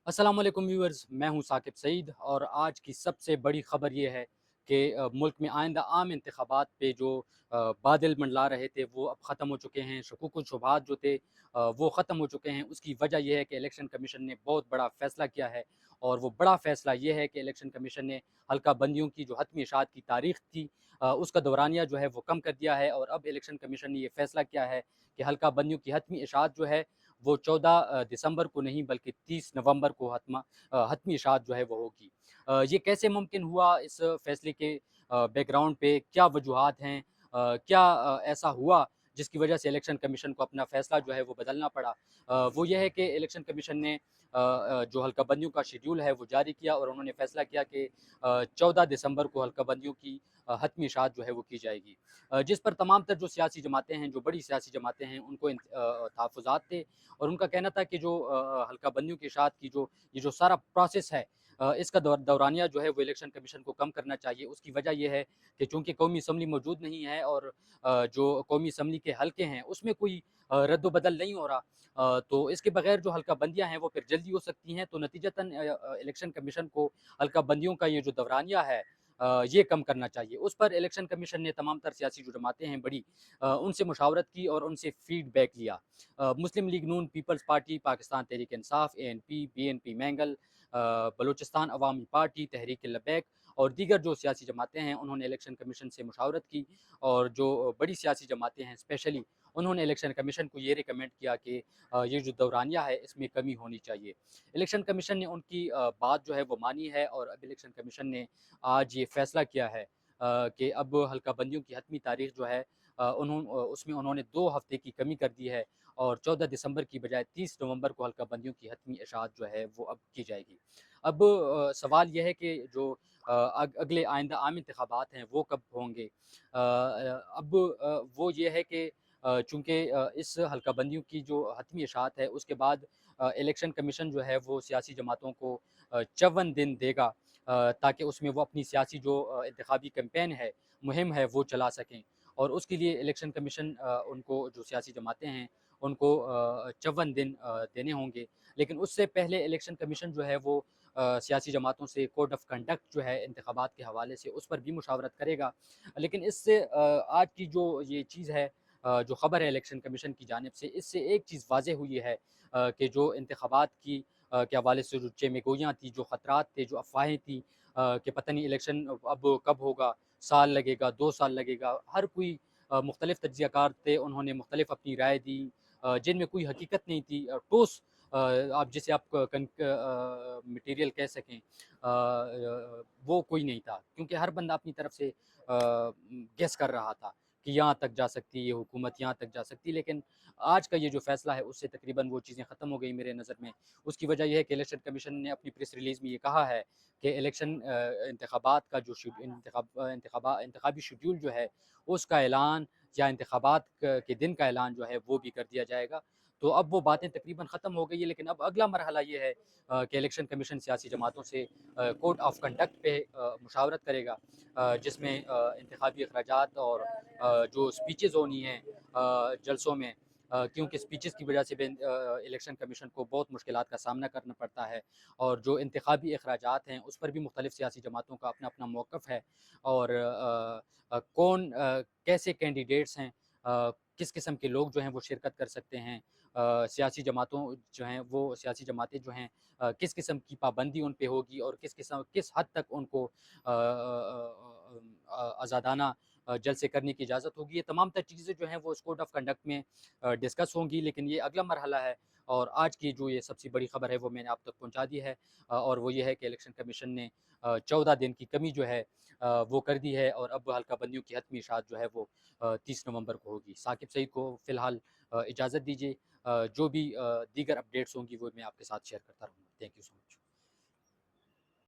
अस्सलाम वालेकुम व्यूअर्स, मैं हूं साकिब सईद और आज की सबसे बड़ी ख़बर ये है कि मुल्क में आइंदा आम इंतखाबात पे जो बादल मंडला रहे थे वो अब ख़त्म हो चुके हैं। शकूक व शुबहात जो थे वो ख़त्म हो चुके हैं। उसकी वजह यह है कि इलेक्शन कमीशन ने बहुत बड़ा फ़ैसला किया है और वो बड़ा फ़ैसला ये है कि इलेक्शन कमीशन ने हल्का बंदियों की जो हतमी इशाअत की तारीख़ थी उसका दौरानिया जो है वो कम कर दिया है। और अब इलेक्शन कमीशन ने ये फ़ैसला किया है कि हल्का बंदियों की हतमी इशाअत जो है वो 14 दिसंबर को नहीं बल्कि 30 नवंबर को हतमी इशाअत जो है वो होगी। ये कैसे मुमकिन हुआ, इस फैसले के बैकग्राउंड पे क्या वजूहात हैं, क्या ऐसा हुआ जिसकी वजह से इलेक्शन कमीशन को अपना फैसला जो है वो बदलना पड़ा। वो ये है कि इलेक्शन कमीशन ने जो हल्का बंदियों का शेड्यूल है वो जारी किया और उन्होंने फैसला किया कि 14 दिसंबर को हल्का बंदियों की हतमी इशाअत जो है वो की जाएगी। जिस पर तमाम तर जो सियासी जमातें हैं, जो बड़ी सियासी जमातें हैं, उनको तहफ़्फ़ुज़ात थे और उनका कहना था कि जो हल्का बंदियों की इशाअत की जो सारा प्रोसेस है, इसका दौरानिया जो है वो इलेक्शन कमीशन को कम करना चाहिए। उसकी वजह ये है कि चूँकि कौमी असम्बली मौजूद नहीं है और जो कौमी असम्बली के हलके हैं उसमें कोई रद्द-बदल नहीं हो रहा, तो इसके बगैर जो हल्का बंदियाँ हैं वो फिर जल्दी हो सकती हैं। तो नतीजतन इलेक्शन कमीशन को हल्का बंदियों का ये जो दौरानिया है ये कम करना चाहिए। उस पर इलेक्शन कमीशन ने तमाम तर सियासी जो जमातें हैं बड़ी, उनसे मुशावरत की और उनसे फीडबैक लिया। मुस्लिम लीग नून, peoples party, Pakistan Tehreek Insaf, ANP, BNP mangle, Balochistan अवामी पार्टी, तहरीक लबैक और दीगर जो सियासी जमातें हैं उन्होंने इलेक्शन कमीशन से मुशावरत की। और जो बड़ी सियासी जमातें हैं स्पेशली, उन्होंने इलेक्शन कमीशन को ये रिकमेंड किया कि ये जो दौरानिया है इसमें कमी होनी चाहिए। इलेक्शन कमीशन ने उनकी बात जो है वो मानी है और अब इलेक्शन कमीशन ने आज ये फैसला किया है कि अब हल्का बंदियों की हतमी तारीख जो है उसमें उन्होंने 2 हफ्ते की कमी कर दी है और 14 दिसंबर की बजाय 30 नवंबर को हल्का बंदियों की हतमी इशाअत जो है वो अब की जाएगी। अब सवाल ये है कि जो अगले आइंदा आम इंतखाबात हैं वो कब होंगे। अब वो ये है कि चूँकि इस हल्का बंदियों की जो हतमी इशाअत है उसके बाद इलेक्शन कमीशन जो है वो सियासी जमातों को 54 दिन देगा ताकि उसमें वो अपनी सियासी जो इंतखाबी कैंपेन है, मुहिम है, वो चला सकें। और उसके लिए इलेक्शन कमीशन उनको जो सियासी जमातें हैं उनको 54 दिन देने होंगे। लेकिन उससे पहले इलेक्शन कमीशन जो है वो सियासी जमातों से कोड ऑफ कंडक्ट जो है इंतखाबात के हवाले से उस पर भी मुशावरत करेगा। लेकिन इससे आज की जो ये चीज़ है, जो ख़बर है इलेक्शन कमीशन की जानिब से, इससे एक चीज़ वाज़ेह हुई है कि जो इंतखाबात की के हवाले से जो चेमगोइयाँ थी, जो ख़तरात थे, जो अफ़वाहें थी कि पता नहीं इलेक्शन अब कब होगा, साल लगेगा, 2 साल लगेगा। हर कोई मुख्तलिफ़ तज्ज़ियाकार थे, उन्होंने मुख्तलिफ़ अपनी राय दी जिनमें कोई हकीकत नहीं थी। ठोस आप जिसे आप मटीरियल कह सकें, वो कोई नहीं था क्योंकि हर बंदा अपनी तरफ से गेस कर रहा था कि यहाँ तक जा सकती है ये हुकूमत, यहाँ तक जा सकती है। लेकिन आज का ये जो फ़ैसला है उससे तकरीबन वो चीज़ें ख़त्म हो गई मेरे नज़र में। उसकी वजह ये है कि इलेक्शन कमीशन ने अपनी प्रेस रिलीज़ में ये कहा है कि इलेक्शन इंतखाबात का जो इंतखाबी शेड्यूल जो है उसका ऐलान या इंतखाबात के दिन का ऐलान जो है वो भी कर दिया जाएगा। तो अब वो बातें तकरीबन ख़त्म हो गई है, लेकिन अब अगला मरहला ये है कि इलेक्शन कमीशन सियासी जमातों से कोड ऑफ कंडक्ट पे मुशावरत करेगा, जिसमें इंतखाबी अखराजात और जो स्पीचेज़ होनी हैं जलसों में, क्योंकि स्पीचेज़ की वजह से भी इलेक्शन कमीशन को बहुत मुश्किलात का सामना करना पड़ता है। और जो इंतखाबी अखराजात हैं उस पर भी मुख्तलिफ़ सियासी जमातों का अपना अपना मौक़िफ़ है। और कौन कैसे कैंडिडेट्स हैं, किस किस्म के लोग जो हैं वो शिरकत कर सकते हैं, सियासी जमातों जो हैं वो सियासी जमातें जो हैं किस किस्म की पाबंदी उन पे होगी और किस हद तक उनको आज़ादाना जलसे करने की इजाज़त होगी। ये तमाम तर चीज़ें जो हैं वो इस कोड ऑफ कंडक्ट में डिस्कस होंगी, लेकिन ये अगला मरहला है। और आज की जो ये सबसे बड़ी ख़बर है वो मैंने आप तक पहुँचा दी है, और वो ये है कि इलेक्शन कमीशन ने 14 दिन की कमी जो है वो कर दी है और अब हल्का बंदियों की हतमी इशाअत जो है वो 30 नवंबर को होगी। साकिब सईद को फ़िलहाल इजाज़त दीजिए। जो भी दीगर अपडेट्स होंगी वो मैं आपके साथ शेयर करता रहूँगा। Thank you so much.